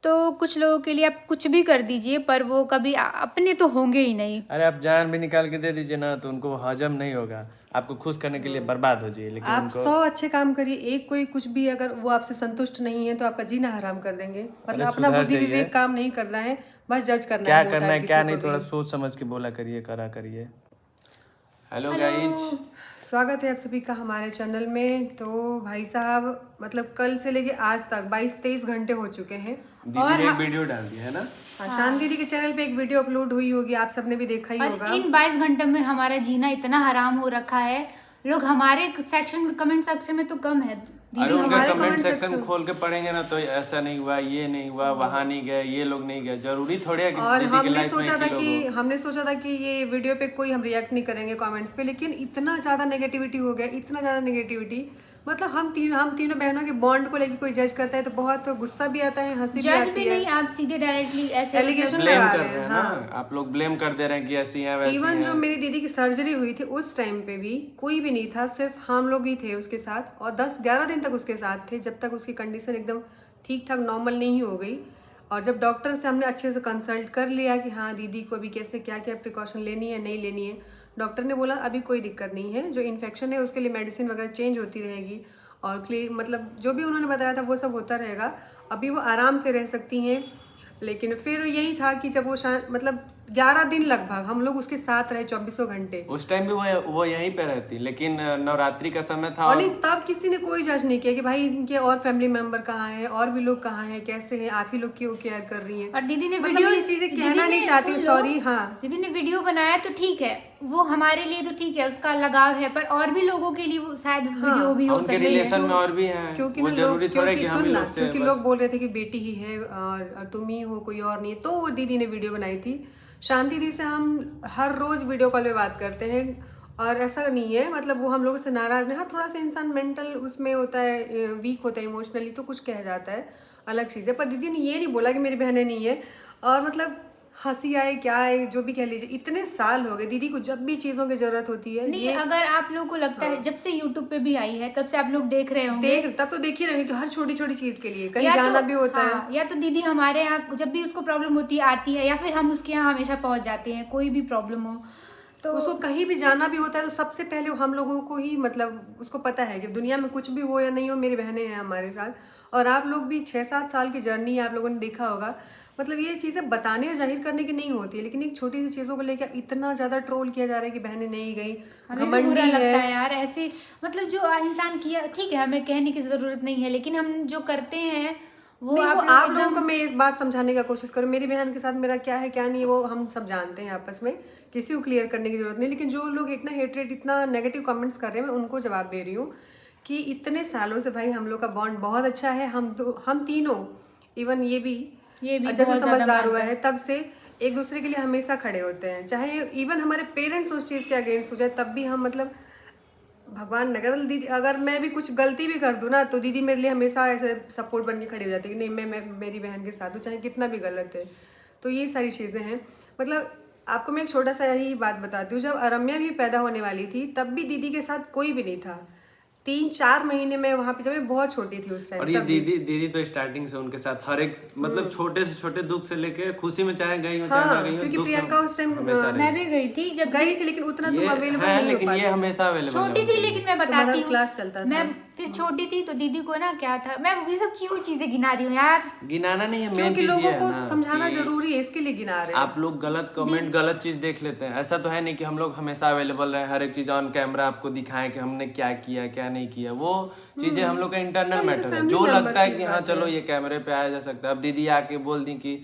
तो कुछ लोगों के लिए आप कुछ भी कर दीजिए पर वो कभी अपने तो होंगे ही नहीं। अरे आप जान भी निकाल के दे दीजिए ना तो उनको हजम नहीं होगा, आपको खुश करने के लिए बर्बाद हो जाइए, लेकिन आप उनको 100 अच्छे काम करिए, एक कोई कुछ भी अगर वो आपसे संतुष्ट नहीं है तो आपका जीना हराम कर देंगे। मतलब अपना सुधर बुद्धि जाइए। विवेक काम नहीं करना है, बस जज करना क्या है करना मोटा है क्या किसी नहीं को थोड़ा भी। सोच समझ के बोला करिए, करा करिए। Hello hello. गाइज। स्वागत है आप सभी का हमारे चैनल में। तो भाई साहब मतलब कल से लेके आज तक 22-23 घंटे हो चुके हैं। दीदी ने एक वीडियो डाल दिया है ना। हाँ, शान दीदी के चैनल पे एक वीडियो अपलोड हुई होगी, आप सबने भी देखा ही और होगा। इन 22 घंटे में हमारा जीना इतना हराम हो रखा है, लोग हमारे सेक्शन में कमेंट सेक्शन में तो कम है। अरे दीदी उनका हमारे कमेंट कमेंट सेक्शन खोल के पढ़ेंगे ना तो ऐसा नहीं हुआ, ये नहीं हुआ, वहां नहीं गए, ये लोग नहीं गए, जरूरी थोड़ी है कि और दीदी के लाइफ में एक ही लोग हो। हमने सोचा था कि ये वीडियो पे कोई हम रिएक्ट नहीं करेंगे कमेंट्स पे, लेकिन इतना ज़्यादा नेगेटिविटी हो गया, इतना ज़्यादा नेगेटिविटी। मतलब हम तीनों बहनों के बॉन्ड को लेके कोई जज करता है तो बहुत गुस्सा भी आता है, हंसी भी जज आती भी है। नहीं, आप सीधे डायरेक्टली ऐसे एलिगेशन ब्लेम लगा कर रहे रहे हैं। हैं ना, हाँ, आप लोग ब्लेम कर दे रहे हैं कि ऐसी हैं वैसी इवन जो हैं। मेरी दीदी की सर्जरी हुई थी उस टाइम पे भी कोई भी नहीं था, सिर्फ हम लोग ही थे उसके साथ, और 10-11 दिन तक उसके साथ थे, जब तक उसकी कंडीशन एकदम ठीक ठाक नॉर्मल नहीं हो गई। और जब डॉक्टर से हमने अच्छे से कंसल्ट कर लिया कि हाँ दीदी को अभी कैसे क्या क्या प्रिकॉशन लेनी है नहीं लेनी है, डॉक्टर ने बोला अभी कोई दिक्कत नहीं है, जो इन्फेक्शन है उसके लिए मेडिसिन वगैरह चेंज होती रहेगी और क्लियर मतलब जो भी उन्होंने बताया था वो सब होता रहेगा, अभी वो आराम से रह सकती हैं। लेकिन फिर यही था कि जब वो मतलब 11 दिन लगभग हम लोग उसके साथ रहे 24 घंटे। उस टाइम भी वो यहीं पे रहती, लेकिन नवरात्रि का समय था और और नहीं, तब किसी ने कोई जज नहीं किया कि भाई इनके और फैमिली मेंबर कहाँ हैं और भी लोग कहाँ हैं कैसे हैं, आप ही लोग क्यों केयर कर रही हैं। और दीदी ने मतलब वीडियो ये चीजें कहना नहीं चाहती, सॉरी। हाँ, दीदी ने वीडियो बनाया तो ठीक है, वो हमारे लिए तो ठीक है, उसका लगाव है, पर और भी लोगों के लिए वो शायद वीडियो भी हो उनके सकती है। रिलेशन में और भी हैं, क्योंकि वो ना जरूरी लोग, थोड़ा क्योंकि कि हम सुन ही ना, लोग से क्योंकि बस। लोग बोल रहे थे कि बेटी ही है और तुम ही हो, कोई और नहीं है, तो वो दीदी ने वीडियो बनाई थी। शांति दी से हम हर रोज वीडियो कॉल पे बात करते हैं और ऐसा नहीं है मतलब वो हम लोगों से नाराज नहीं। हाँ, थोड़ा सा इंसान मेंटल उसमें होता है, वीक होता है इमोशनली, तो कुछ कह जाता है, अलग चीज़ है। पर दीदी ने ये नहीं बोला कि मेरी बहनें नहीं है। और मतलब हंसी आए क्या आए जो भी कह लीजिए, इतने साल हो गए दीदी को जब भी चीज़ों की जरूरत होती है नहीं, ये अगर आप लोगों को लगता है जब से यूट्यूब पे भी आई है तब से आप लोग देख रहे होंगे, तब तो देख ही रहे हैं कि हर छोटी छोटी चीज़ के लिए कहीं या जाना तो भी होता है। हाँ, या तो दीदी हमारे यहाँ जब भी उसको प्रॉब्लम होती है आती है, या फिर हम उसके यहाँ हमेशा पहुँच जाते हैं, कोई भी प्रॉब्लम हो तो उसको कहीं भी जाना भी होता है तो सबसे पहले हम लोगों को ही मतलब उसको पता है कि दुनिया में कुछ भी हो या नहीं हो मेरी बहनें हैं हमारे साथ। और आप लोग भी 6-7 साल की जर्नी है, आप लोगों ने देखा होगा। मतलब ये चीज़ें बताने और जाहिर करने की नहीं होती है, लेकिन एक छोटी सी चीज़ों को लेकर इतना ज़्यादा ट्रोल किया जा रहा है कि बहनें नहीं गई, हमें भी बुरा घमंडी लगता है। है यार ऐसे। मतलब जो इंसान किया ठीक है, हमें कहने की जरूरत नहीं है, लेकिन हम जो करते हैं वो नहीं, वो आप आप लोग लोगों को एकदम मैं इस बात समझाने का कोशिश करूँ, मेरी बहन के साथ मेरा क्या है क्या नहीं है वो हम सब जानते हैं आपस में, किसी को क्लियर करने की जरूरत नहीं। लेकिन जो लोग इतना हेटरेट इतना नेगेटिव कमेंट्स कर रहे हैं मैं उनको जवाब दे रही हूँ कि इतने सालों से भाई हम लोग का बॉन्ड बहुत अच्छा है। हम तीनों, इवन ये भी जब से बहुत ज्यादा समझदार हुआ मानता है तब से एक दूसरे के लिए हमेशा खड़े होते हैं, चाहे इवन हमारे पेरेंट्स उस चीज़ के अगेंस्ट हो जाए तब भी हम मतलब भगवान न करे दीदी अगर मैं भी कुछ गलती भी कर दूँ ना तो दीदी मेरे लिए हमेशा ऐसे सपोर्ट बन के खड़ी हो जाती है कि नहीं मैं मेरी बहन के साथ हूँ चाहे कितना भी गलत है। तो ये सारी चीज़ें हैं। मतलब आपको मैं एक छोटा सा यही बात बताती हूँ, जब अरम्या भी पैदा होने वाली थी तब भी दीदी के साथ कोई भी नहीं था। 3-4 महीने में वहाँ पे, जब मैं बहुत छोटी थी उस टाइम, और ये तब भी। दीदी तो स्टार्टिंग से उनके साथ हर एक मतलब छोटे से छोटे दुख से लेके खुशी में चाहे गई हो चाहे ना हाँ, गई हो, क्योंकि दुख में प्रियंका उस टाइम हमेशा रही। मैं भी गई थी जब गई थी लेकिन उतना तुम ये अवेलेबल है, नहीं हो लेकिन ये पाते। हमेशा अवेलेबल है छोटी उनके थी, लिए। लेकिन मैं तुम्हारा बताती हूँ क्लास चलता था। मैं फिर छोटी थी तो दीदी को ना क्या था, मैं ये सब क्यों चीजें गिना रही हूँ यार, गिनाना नहीं है, मेन क्योंकि चीज ये लोगों है को ना समझाना कि जरूरी है, इसके लिए गिना रहे हैं। आप लोग गलत कमेंट गलत चीज देख लेते हैं। ऐसा तो है नहीं कि हम लोग हमेशा अवेलेबल रहे, हर एक चीज ऑन कैमरा आपको दिखाएं कि हमने क्या किया क्या नहीं किया। वो चीजें हम लोग का इंटरनल ये तो मैटर है, फैमिली जो मेंबर लगता है की कि हाँ बात चलो है। ये कैमरे पे आया जा सकता है। अब दीदी आके बोल दी कि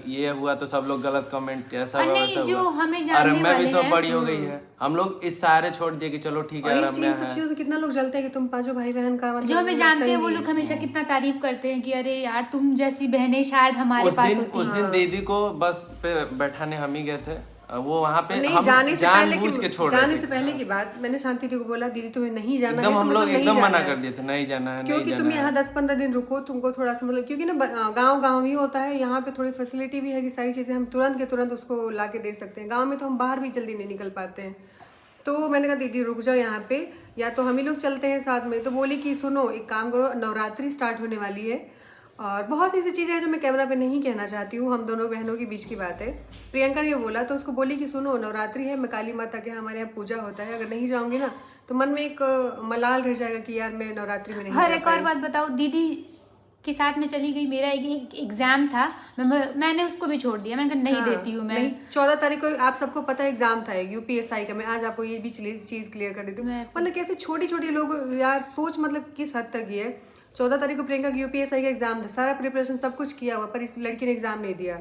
ये हुआ तो सब लोग गलत कमेंट ऐसा और हुआ नहीं वैसा जो हुआ। हमें जानने रम्या भी वाले तो हैं बड़ी हो गई है, हम लोग इस सहारे छोड़ दिए कि चलो ठीक और है ये रम्या स्टील है। चीजों से कितना लोग जलते हैं कि तुम पांचों भाई बहन का मतलब जो हमें लगता जानते ही हैं वो नहीं लोग है। हमेशा कितना तारीफ करते हैं कि अरे यार तुम जैसी बहनें शायद हमारे पास होती उस दिन दीदी को बस पे बैठाने हम ही गए थे, वो वहाँ पे नहीं, हम जाने से पहले जानबूझ के छोड़ जाने रहे से थे। पहले की बात मैंने शांति दी को बोला दीदी तुम्हें नहीं जाना है एकदम तो हम मतलब लोग नहीं एकदम जाना मना है। कर दिए थे, नहीं जाना है नहीं क्योंकि तुम जाना यहाँ है। 10-15 दिन रुको, तुमको थोड़ा सा मतलब क्योंकि ना गाँव ही होता है, यहाँ पे थोड़ी फैसिलिटी भी है कि सारी चीज़ें हम तुरंत के तुरंत उसको ला के दे सकते हैं। गाँव में तो हम बाहर भी जल्दी नहीं निकल पाते हैं। तो मैंने कहा दीदी रुक जाओ यहाँ पे, या तो हम ही लोग चलते हैं साथ में। तो बोली कि सुनो एक काम करो, नवरात्रि स्टार्ट होने वाली है और बहुत सी ऐसी चीज़ें हैं जो मैं कैमरा पे नहीं कहना चाहती हूँ, हम दोनों बहनों के बीच की बात है। प्रियंका ने बोला तो उसको बोली कि सुनो नवरात्रि है, मैं काली माता के हमारे यहाँ पूजा होता है, अगर नहीं जाऊँगी ना तो मन में एक मलाल रह जाएगा कि यार मैं नवरात्रि में नहीं हर जा एक और पाई। बात बताओ, दीदी के साथ में चली गई, मेरा एक एग्जाम था, मैंने उसको भी छोड़ दिया, मैंने कहा नहीं देती हूँ मैं। नहीं, 14 तारीख को आप सबको पता है एग्जाम था यूपीएसआई का। मैं आज आपको ये भी चीज़ क्लियर कर देती हूँ। मतलब कैसे छोटी छोटी लोग यार सोच मतलब किस हद तक ये है। 14 तारीख को प्रियंका का यूपीएसआई का एग्जाम था, सारा प्रिपरेशन सब कुछ किया हुआ, पर इस लड़की ने एग्जाम नहीं दिया।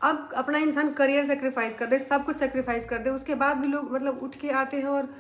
अब अपना इंसान करियर सेक्रीफाइस कर दे, सब कुछ सेक्रीफाइस कर दे, उसके बाद भी लोग मतलब उठ के आते हैं और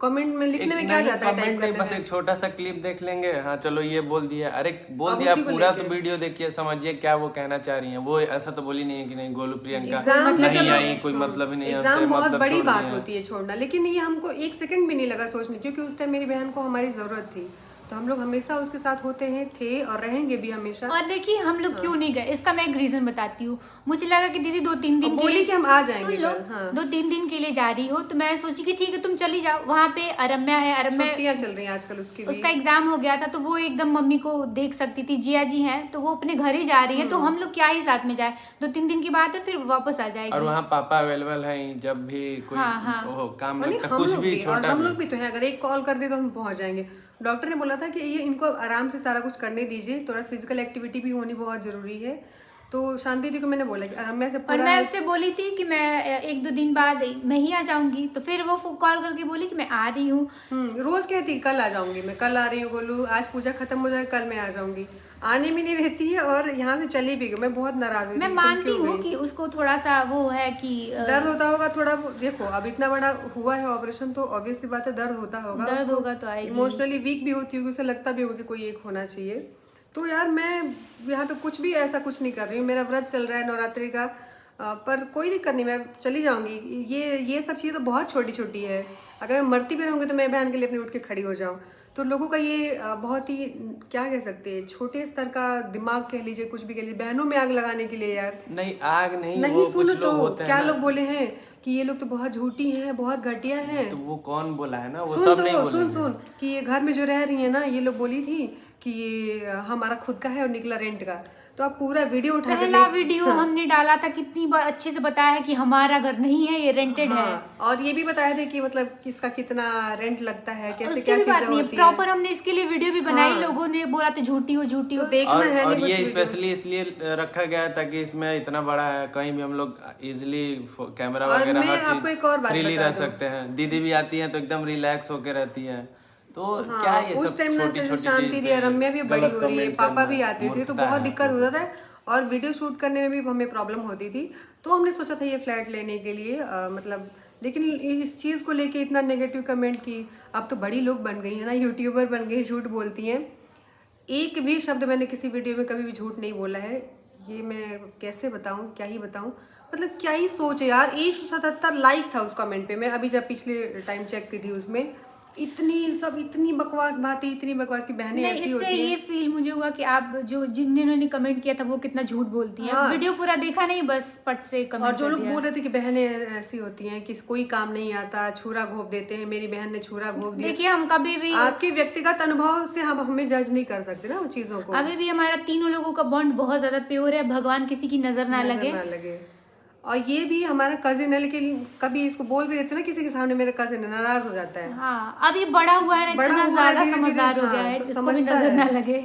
कमेंट में लिखने में क्या जाता है टाइप कमेंट नहीं, करने बस में। एक छोटा सा क्लिप देख लेंगे, हाँ चलो ये बोल दिया, अरे बोल अब दिया, उसी को पूरा लेके। तो वीडियो देखिए, समझिए क्या वो कहना चाह रही हैं। वो ऐसा तो बोली नहीं है कि नहीं गोलू प्रियंका एग्जाम तो नहीं चलो, आई, कोई मतलब ही नहीं है हमसे, एग्जाम बहुत मतलब बड़ी छोड़ बात दिए। होती है छोड़ना, लेकिन ये हमको एक सेकंड भी नहीं लगा सोचने, क्योंकि उस टाइम मेरी बहन को हमारी जरूरत थी, तो हम लोग हमेशा उसके साथ होते हैं, थे और रहेंगे भी हमेशा। और देखिए हम लोग क्यों नहीं गए, इसका मैं एक रीजन बताती हूँ। मुझे लगा कि दीदी 2-3 दिन के बोली लिए, कि हम आ जाएंगे सुन लो, कल, हाँ। 2-3 दिन के लिए जा रही हो, तो मैं सोची कि ठीक है तुम चली जाओ। वहाँ पे अरम्या है, अरम्या छुट्टियां चल रही हैं आजकल उसकी भी। उसका एग्जाम हो गया था, तो वो एकदम मम्मी को देख सकती थी। जिया जी हैं तो वो अपने घर ही जा रही है, तो हम लोग क्या ही साथ में जाए, 2-3 दिन की बात है, फिर वापस आ और जाएगी। वहाँ पापा अवेलेबल हैं, जब भी कोई हाँ। काम और नहीं, लगता हम कुछ लोग भी भी और छोटा हम भी। लोग भी तो हैं, अगर एक कॉल कर दे तो हम पहुंच जाएंगे। डॉक्टर ने बोला था कि ये इनको आराम से सारा कुछ करने दीजिए, थोड़ा फिजिकल एक्टिविटी भी होनी बहुत जरूरी है। तो शांति दी को मैंने बोला कि रम्या से और पूरा मैं उससे बोली थी कि मैं 1-2 दिन बाद मैं ही आ जाऊंगी, तो फिर वो कॉल करके बोली कि मैं आ रही हूँ। रोज कहती कल आ जाऊंगी, मैं कल आ रही हूँ गोलू, आज पूजा खत्म हो जाए कल मैं आ जाऊंगी, आने भी नहीं देती है और यहाँ से चली भी गई। मैं बहुत नाराज हुई मैं थी, तुम मानती क्यों हूँ गई? कि उसको थोड़ा सा वो है कि दर्द होता होगा थोड़ा, देखो अब इतना बड़ा हुआ है ऑपरेशन, तो ऑब्वियस सी बात है दर्द होता होगा, दर्द होगा तो आएगी। इमोशनली वीक भी होती होगी, उसे लगता भी होगा कि कोई एक होना चाहिए। तो यार मैं यहाँ पे कुछ भी ऐसा कुछ नहीं कर रही हूँ, मेरा व्रत चल रहा है नवरात्रि का, पर कोई दिक्कत नहीं, मैं चली जाऊंगी। ये सब चीज़ें तो बहुत छोटी छोटी है, अगर मैं मरती भी रहूँगी तो मैं बहन के लिए अपनी उठ के खड़ी हो जाऊँ। तो लोगों का ये बहुत ही क्या कह सकते हैं, छोटे स्तर का दिमाग कह लीजिए, कुछ भी कह लीजिए, बहनों में आग लगाने के लिए यार। नहीं आग नहीं, नहीं वो सुनो कुछ तो लोग होते हैं क्या ना, लोग बोले हैं कि ये लोग तो बहुत झूठी हैं, बहुत घटिया हैं। तो वो कौन बोला है ना, वो सुन सब तो नहीं बोलेंगे। सुन कि ये घर में जो रह रही है ना, ये लोग बोली थी कि ये हमारा खुद का है और निकला रेंट का। तो आप पूरा वीडियो उठा के पहला वीडियो हमने डाला था, कितनी बार अच्छे से बताया है कि हमारा घर नहीं है, ये रेंटेड है। और ये भी बताए थे कि मतलब किसका कितना रेंट लगता है, कैसे उसकी क्या भी चीजें बात नहीं है, होती है। प्रॉपर हमने इसके लिए वीडियो भी बनाई। लोगों ने बोला था झूठी हो झूठी हो। तो देखना है और नहीं बस ये वीडियो। स्पेशली इसलिए रखा गया है ताकि इसमें इतना बड़ा है, कहीं भी हम लोग इजीली कैमरा और वगैरह मैं हर आपको एक और चीज बात फ्रीली बता रह दूं। सकते हैं। दीदी भी आती है तो एकदम रिलैक्स होके रहती है, तो क्या हाँ, ये उस सब टाइम ना छोटी जैसे छोटी शांति चीज दी, पे रम्या भी बड़ी गलत हो रही है, कमेंट पापा करना भी आते थे, तो मूर्खता बहुत है दिक्कत आप होता लोगों था और वीडियो शूट करने में भी हमें प्रॉब्लम होती थी। तो हमने सोचा था ये फ्लैट लेने के लिए मतलब, लेकिन इस चीज़ को लेके इतना नेगेटिव कमेंट की, अब तो बड़ी लोग बन गई है ना, यूट्यूबर बन गई, झूठ बोलती हैं। एक भी शब्द मैंने किसी वीडियो में कभी भी झूठ नहीं बोला है। ये मैं कैसे बताऊं, क्या ही बताऊं, मतलब क्या ही सोच है यार। 177 लाइक था उस कमेंट पे, मैं अभी जब पिछले टाइम चेक की थी उसमें इतनी बकवास बातें, इतनी बकवास की बहनें नहीं, ऐसी इससे होती हैं। ये फील मुझे हुआ कि आप जो जिन्होंने कमेंट किया था वो कितना झूठ बोलती हैं। हाँ। वीडियो पूरा देखा नहीं, बस पट से और कमेंट जो कर लोग दिया। बोल रहे थे कि बहनें ऐसी होती हैं कि कोई काम नहीं आता, छुरा घोप देते हैं, मेरी बहन ने छुरा घोप दिया। देखिए हम कभी भी, आपके व्यक्तिगत अनुभव से हम हमें जज नहीं कर सकते ना उन चीजों को। अभी भी हमारा तीनों लोगों का बॉन्ड बहुत ज्यादा प्योर है, भगवान किसी की नजर ना लगे। ना लगे। और ये भी हमारा कजिन है, लेकिन कभी इसको बोल भी देते ना किसी के सामने, मेरा कजिन है, नाराज हो जाता है। हाँ, अब ये बड़ा हुआ है ना, बड़ा इतना हुआ है, ज्यादा धीरे-धीरे, समझदार हो हाँ, गया है, तो इसको भी समझता नजर है। ना लगे।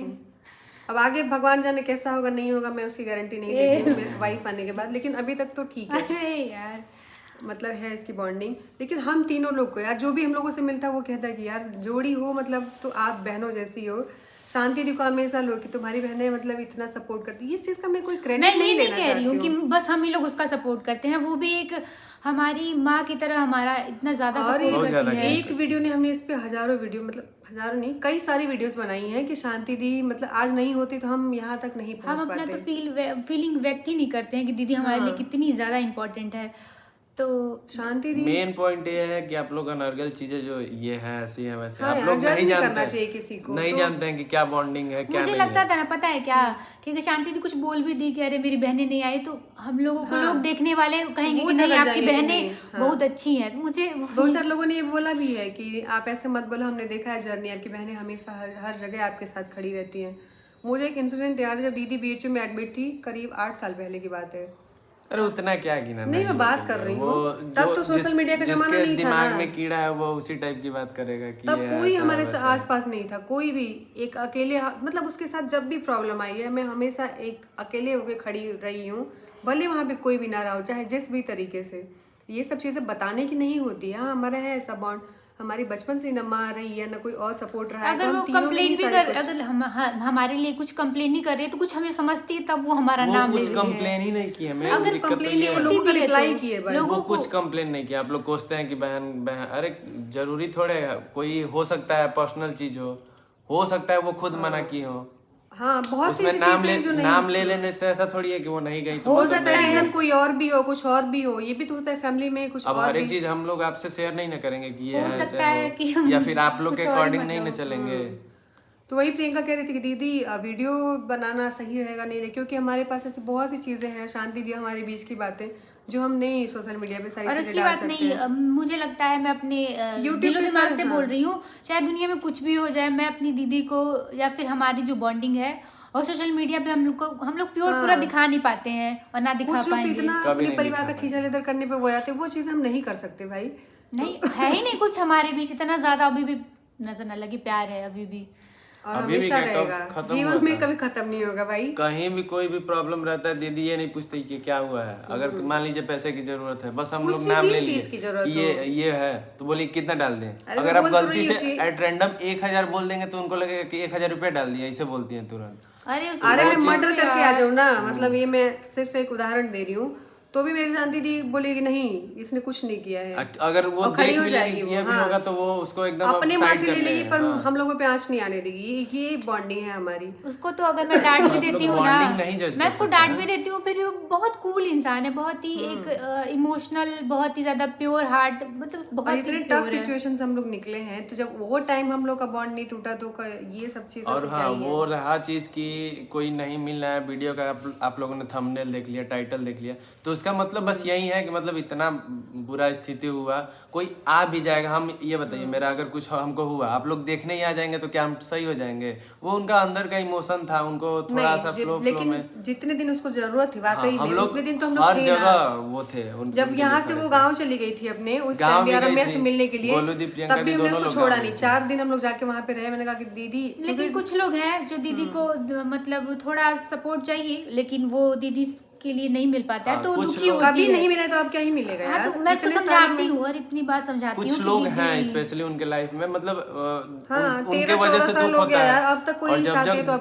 अब आगे भगवान जाने कैसा होगा नहीं होगा, मैं उसकी गारंटी नहीं लेती हूँ मेरी वाइफ आने के बाद, लेकिन अभी तक तो ठीक है। अरे यार, मतलब है इसकी बॉन्डिंग। लेकिन हम तीनों लोग को यार, जो भी हम लोगों से मिलता है वो कहता है कि यार जोड़ी हो, मतलब तो आप बहनों जैसी हो। शांति दी को हमेशा लोग कि तुम्हारी बहनें मतलब इतना सपोर्ट करती है, इस चीज का मैं कोई क्रेडिट मैं ये नहीं नहीं लेना कह रही हूँ चाहती कि हूँ। बस हम ही लोग उसका सपोर्ट करते हैं, वो भी एक हमारी माँ की तरह हमारा इतना ज्यादा और सपोर्ट बहुत ज्यादा करती है। एक वीडियो ने, हमने इस पे हजारों वीडियो, मतलब हजारों नहीं, कई सारी वीडियोस बनाई हैं कि शांति दी मतलब आज नहीं होती तो हम यहाँ तक नहीं हम पहुँच अपना पाते। तो फीलिंग व्यक्त ही नहीं करते हैं कि दीदी हमारे लिए कितनी ज्यादा इम्पोर्टेंट है। तो शांति दी, मेन पॉइंट ये है कि आप लोग अनर्गल चीजें जो ये है ऐसी है वैसे, हाँ आप यार, लोग जज नहीं नहीं करना जानते चाहिए किसी को। नहीं तो जानते हैं कि क्या बॉन्डिंग है क्या मुझे नहीं लगता है। था ना, पता है क्या, क्योंकि शांति दी कुछ बोल भी दी कि अरे मेरी बहनें नहीं आई, तो हम लोगों को लोग देखने वाले कहेंगे वो कि नहीं झगड़ आपकी जाएंगे कि बहनें नहीं, बहुत अच्छी हैं। तो मुझे 2-4 लोगों ने ये बोला भी है कि आप ऐसे मत बोलो, हमने देखा है जर्नी, आपकी बहनें हमेशा हर जगह आपके साथ खड़ी रहती हैं। मुझे एक इंसिडेंट याद है जब दीदी BHU में एडमिट थी, करीब 8 साल पहले की बात है। अरे उतना क्या गिना नहीं, मैं बात कर रही हूँ, तब तो सोशल मीडिया का जमाना नहीं था दिमाग ना। में कीड़ा है वो उसी टाइप की बात करेगा कि तब ये कोई ऐसा, हमारे वैसा। आसपास नहीं था, कोई भी। एक अकेले मतलब उसके साथ जब भी प्रॉब्लम आई है, मैं हमेशा एक अकेले होके खड़ी रही हूँ, भले वहाँ पे कोई भी ना रहा हो, चाहे जिस भी तरीके से। ये सब चीज़ें बताने की नहीं होती है। हाँ, हमारा है ऐसा बॉन्ड, हमारी बचपन से न माँ रही है, न कोई और सपोर्ट रहा है, अगर तो वो हम तीनों ने कंप्लेन ही भी सारी कर, कुछ। अगर हमारे लिए कुछ कंप्लेन नहीं कर रही है तो कुछ हमें समझती है, तब वो हमारा वो नाम ले कुछ रही है। कंप्लेन ही नहीं किया। मैं अगर दिक्कत तो कंप्लेन ये नहीं, वो है। लोगों का भी है रिप्लाई तो किए बस। लोगों वो कुछ कंप्लेन नहीं किया। आप लोग कोसते हैं कि बहन बहन, अरे जरूरी थोड़े है, कोई हो सकता है पर्सनल चीज हो सकता है वो खुद मना की हो। हाँ, बहुत सी उसमें ऐसी चीजें हैं जो नहीं। नाम ले लेने से ऐसा थोड़ी है कि वो नहीं गई तो हो मतलब सकता है रीजन कोई और भी हो, कुछ और भी हो, ये भी तो होता है फैमिली में कुछ अब और हर भी। एक चीज हम लोग आपसे शेयर नहीं ना करेंगे कि ये हो ऐसे सकता है कि हम या फिर आप लोग के कुछ और ही अकॉर्डिंग नहीं ना मतलब। चलेंगे। तो वही प्रियंका कह रही थी कि दीदी वीडियो बनाना सही रहेगा नहीं, क्योंकि हमारे पास ऐसी बहुत सी चीजें हैं, शांति दी हमारे बीच की बातें, जो हम नहीं सोशल मीडिया पे सारी और चीजें उसकी डाल बात सकते नहीं, हैं। मुझे लगता है मैं अपने YouTube दिलो पे दिमाग सर, से हाँ। बोल रही हूँ, चाहे दुनिया में कुछ भी हो जाए, मैं अपनी दीदी को या फिर हमारी जो बॉन्डिंग है, और सोशल मीडिया पे हम लोग प्योर पूरा दिखा नहीं पाते हैं और ना दिखा कुछ लोग तो पाएंगे। इतना कभी अपने नहीं परिवार का दिखा छीछा लेदर करने पे वो जाते हैं, वो चीज हम नहीं कर सकते भाई। नहीं है ही नहीं कुछ हमारे बीच इतना ज्यादा, अभी भी नजर न लगी, प्यार है अभी भी। और अभी भी हमेशा क्या, कब रहेगा, खत्म जीवन हुआ में था? कभी खत्म नहीं होगा भाई। कहीं भी कोई भी प्रॉब्लम रहता है दीदी ये नहीं पूछती कि क्या हुआ है। अगर मान लीजिए पैसे की जरूरत है, बस हम लोग किसी नाम भी ले चीज लिए की जरूरत कि ये है तो बोलिए कितना डाल दें। अरे अगर मैं आप बोल तो गलती रही से हूँ कि- एट रैंडम 1000 बोल देंगे तो उनको लगेगा कि 1000 रुपया डाल दिया, ऐसे बोलती हैं तुरंत। अरे मैं मर्डर करके आ जाऊँ ना, मतलब ये मैं सिर्फ एक उदाहरण दे रही हूँ, तो भी मेरी शांति दी बोलेगी नहीं इसने कुछ नहीं किया है, अगर वो और खड़ी देख हो भी जाएगी लेगी वो, किया भी हाँ। होगा तो वो उसको एकदम अपने साइड माथे कर ले लेगी, लेंगे। पर हाँ। हम लोगों पे आंच नहीं आने देगी। ये बॉन्डिंग है हमारी। उसको तो अगर मैं डांट भी देती हूँ ना, bonding नहीं judge मैं कर उसको सकते डांट हैं। भी देती हूँ, फिर भी वो बहुत कूल इंसान है, बहुत ही एक इमोशनल, बहुत ही ज्यादा प्योर हार्ट, मतलब और बहुत इतने ही टफ प्योर है। सिचुएशन से हम लोग निकले हैं, तो जब वो टाइम हम लोग का बॉन्ड नहीं टूटा तो ये सब चीजें और तो क्या हाँ, ही है। वो रहा चीज की कोई नहीं मिल रहा है वीडियो का, आप लोगों ने थंबनेल देख लिया, टाइटल देख लिया, तो उसका मतलब बस यही है कि मतलब इतना बुरा स्थिति हुआ, कोई आ भी जाएगा। हम ये बताइए, मेरा अगर कुछ हमको हुआ, आप लोग देखने ही आ जाएंगे तो क्या हम सही हो जाएंगे? वो उनका अंदर का इमोशन था, उनको थोड़ा सा फ्लो लेकिन में। जितने दिन उसको जरूरत थी हाँ, वाकई हम में, लोग उतने दिन तो हम लोग हर थे जगह ना। वो थे जब यहाँ से वो गांव चली गई थी अपने, उस टाइम भी रम्या से मिलने के लिए, गोलू दी, प्रियंका तब भी दी, हमने दोनों उसको लोग छोड़ा गाँव नहीं। में 4 दिन हम लोग जाके वहां पे रहे। मैंने कहा कि दीदी, लेकिन कुछ लोग हैं जो दीदी को मतलब थोड़ा सपोर्ट चाहिए, लेकिन वो दीदी के लिए नहीं मिल पाता है, हाँ, तो कुछ दुखी लोग- होती कभी है। नहीं मिला तो अब क्या ही मिलेगा हाँ, यार। तो मैं उसको इतने साल समझाती में- हूँ और इतनी बात समझाती हूँ कुछ कि लोग दीदी, हैं स्पेशली उनके लाइफ में, मतलब हाँ, उनके 13-14 वजह से साल दुख हो होता गया है। यार, अब तक कोई और साथ दे तो अब